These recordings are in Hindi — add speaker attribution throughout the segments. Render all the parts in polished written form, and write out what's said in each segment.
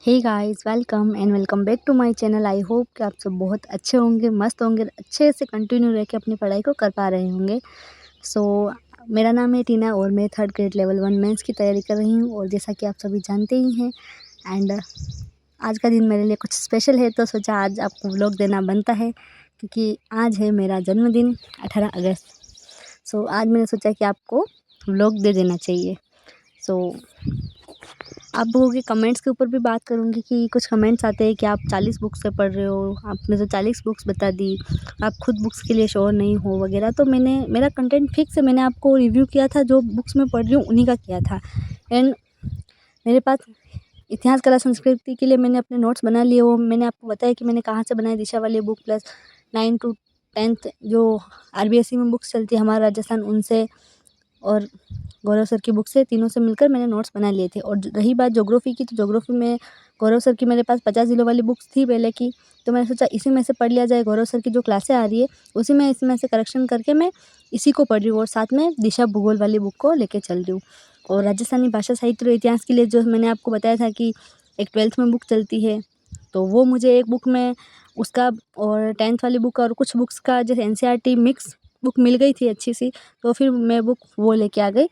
Speaker 1: Hey guys, welcome and welcome back to my channel. I hope कि आप सब बहुत अच्छे होंगे, मस्त होंगे, अच्छे से कंटिन्यू रह के अपनी पढ़ाई को कर पा रहे होंगे। सो मेरा नाम है टीना और मैं थर्ड ग्रेड लेवल 1 मेंस की तैयारी कर रही हूँ। और जैसा कि आप सभी जानते ही हैं एंड आज का दिन मेरे लिए कुछ स्पेशल है, तो सोचा आज आपको व्लॉग देना बनता है क्योंकि आज है मेरा जन्मदिन 18 अगस्त। सो आज मैंने सोचा कि आपको व्लॉग दे देना चाहिए। सो आप लोगों के कमेंट्स के ऊपर भी बात करूँगी कि कुछ कमेंट्स आते हैं कि आप 40 बुक्स से पढ़ रहे हो, आपने तो 40 बुक्स बता दी, आप खुद बुक्स के लिए श्योर नहीं हो वगैरह। तो मेरा कंटेंट फिक्स है, मैंने आपको रिव्यू किया था, जो बुक्स मैं पढ़ रही हूँ उन्हीं का किया था। एंड मेरे पास इतिहास कला संस्कृति के लिए मैंने अपने नोट्स बना लिए। वो मैंने आपको बताया कि मैंने कहाँ से बनाए, दिशा वाली बुक प्लस 9 to 10th जो RBSE में बुक्स चलती है हमारा राजस्थान, उनसे और गौरव सर की बुक से, तीनों से मिलकर मैंने नोट्स बना लिए थे। और रही बात ज्योग्राफी की, तो ज्योग्राफी में गौरव सर की मेरे पास 50 जिलों वाली बुक्स थी पहले की, तो मैंने सोचा इसी में से पढ़ लिया जाए। गौरव सर की जो क्लासें आ रही है उसी में इसमें से करेक्शन करके मैं इसी को पढ़ रही हूँ और साथ में दिशा भूगोल वाली बुक को लेके चल रही हूँ। और राजस्थानी भाषा साहित्य और इतिहास के लिए जो मैंने आपको बताया था कि एक 12th में बुक चलती है, तो वो मुझे एक बुक में उसका और 10th वाली बुक और कुछ बुक्स का जैसे NCERT मिक्स बुक मिल गई थी अच्छी सी, तो फिर मैं बुक वो लेके आ गई।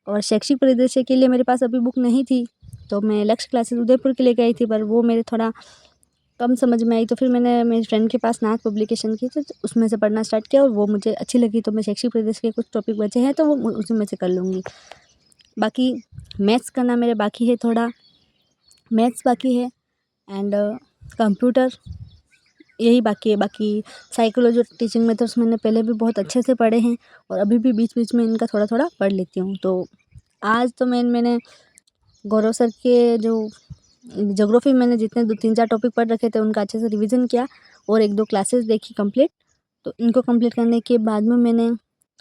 Speaker 1: और शैक्षिक परिदृश्य के लिए मेरे पास अभी बुक नहीं थी, तो मैं लक्ष्य क्लासेस उदयपुर के लेके आई थी, पर वो मेरे थोड़ा कम समझ में आई। तो फिर मैंने मेरी फ्रेंड के पास नाथ पब्लिकेशन की, तो उसमें से पढ़ना स्टार्ट किया और वो मुझे अच्छी लगी। तो मैं शैक्षिक परिदृश्य के कुछ टॉपिक बचे हैं तो वो उसी में से कर लूँगी। बाकी मैथ्स करना मेरे बाकी है, थोड़ा मैथ्स बाकी है एंड कंप्यूटर यही बाकी है। बाकी साइकोलॉजी और टीचिंग मेथड्स मैंने पहले भी बहुत अच्छे से पढ़े हैं और अभी भी बीच बीच में इनका थोड़ा थोड़ा पढ़ लेती हूँ। तो आज तो मैंने गौरव सर के जो ज्योग्राफी मैंने जितने 2-3-4 टॉपिक पढ़ रखे थे उनका अच्छे से रिवीजन किया और 1-2 क्लासेस देखी कंप्लीट। तो इनको कंप्लीट करने के बाद में मैंने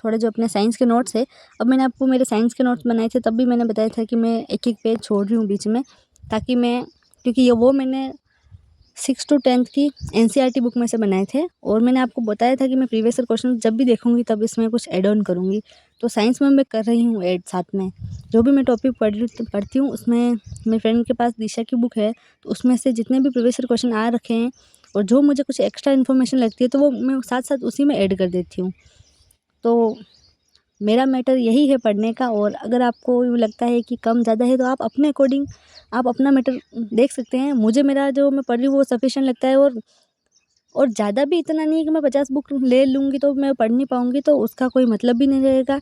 Speaker 1: थोड़े जो अपने साइंस के नोट्स है, अब मैंने आपको मेरे साइंस के नोट्स बनाए थे तब भी मैंने बताया था कि मैं एक एक पेज छोड़ रही हूँ बीच में, ताकि मैं, क्योंकि ये वो मैंने 6 to 10th की NCERT बुक में से बनाए थे और मैंने आपको बताया था कि मैं प्रीवियस ईयर क्वेश्चन जब भी देखूंगी तब इसमें कुछ ऐड ऑन करूँगी। तो साइंस में मैं कर रही हूँ ऐड, साथ में जो भी मैं टॉपिक पढ़ती हूँ उसमें मेरे फ्रेंड के पास दिशा की बुक है, तो उसमें से जितने भी प्रीवियस ईयर क्वेश्चन आ रखे हैं और जो मुझे कुछ एक्स्ट्रा इन्फॉर्मेशन लगती है तो वो मैं साथ साथ उसी में ऐड कर देती हूँ। तो मेरा मैटर यही है पढ़ने का। और अगर आपको यूँ लगता है कि कम ज़्यादा है तो आप अपने अकॉर्डिंग आप अपना मैटर देख सकते हैं। मुझे मेरा जो मैं पढ़ रही हूँ वो सफिशिएंट लगता है और ज़्यादा भी इतना नहीं है कि मैं 50 बुक ले लूँगी तो मैं पढ़ नहीं पाऊँगी, तो उसका कोई मतलब भी नहीं रहेगा।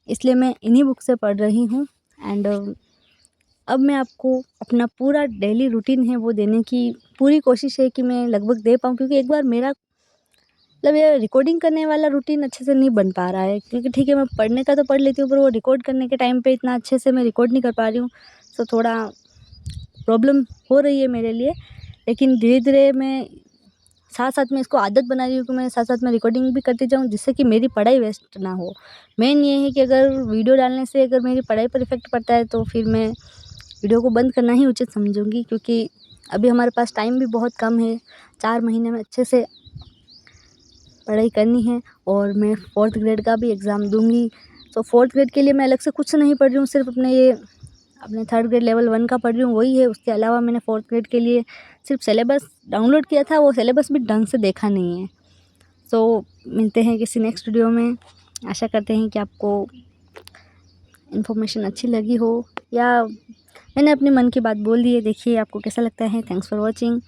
Speaker 1: इसलिए मैं इन्हीं बुक से पढ़ रही हूँ एंड अब मैं आपको अपना पूरा डेली रूटीन है वो देने की पूरी कोशिश है कि मैं लगभग दे पाऊँ, क्योंकि एक बार मेरा मतलब ये रिकॉर्डिंग करने वाला रूटीन अच्छे से नहीं बन पा रहा है। क्योंकि ठीक है मैं पढ़ने का तो पढ़ लेती हूँ, पर वो रिकॉर्ड करने के टाइम पे इतना अच्छे से मैं रिकॉर्ड नहीं कर पा रही हूँ। तो थोड़ा प्रॉब्लम हो रही है मेरे लिए, लेकिन धीरे धीरे मैं साथ साथ में इसको आदत बना रही हूँ कि मैं साथ साथ में रिकॉर्डिंग भी करती जाऊँ, जिससे कि मेरी पढ़ाई वेस्ट ना हो। मेन ये है कि अगर वीडियो डालने से अगर मेरी पढ़ाई पर इफ़ेक्ट पड़ता है तो फिर मैं वीडियो को बंद करना ही उचित समझूंगी, क्योंकि अभी हमारे पास टाइम भी बहुत कम है। 4 महीने में अच्छे से पढ़ाई करनी है और मैं 4th ग्रेड का भी एग्ज़ाम दूंगी। तो 4th ग्रेड के लिए मैं अलग से कुछ नहीं पढ़ रही हूँ, सिर्फ अपने 3rd ग्रेड लेवल 1 का पढ़ रही हूँ, वही है। उसके अलावा मैंने 4th ग्रेड के लिए सिर्फ सिलेबस डाउनलोड किया था, वो सिलेबस भी ढंग से देखा नहीं है। सो मिलते हैं किसी नेक्स्ट वीडियो में। आशा करते हैं कि आपको इन्फॉर्मेशन अच्छी लगी हो या मैंने अपने मन की बात बोल दी है। देखिए आपको कैसा लगता है। Thanks for watching.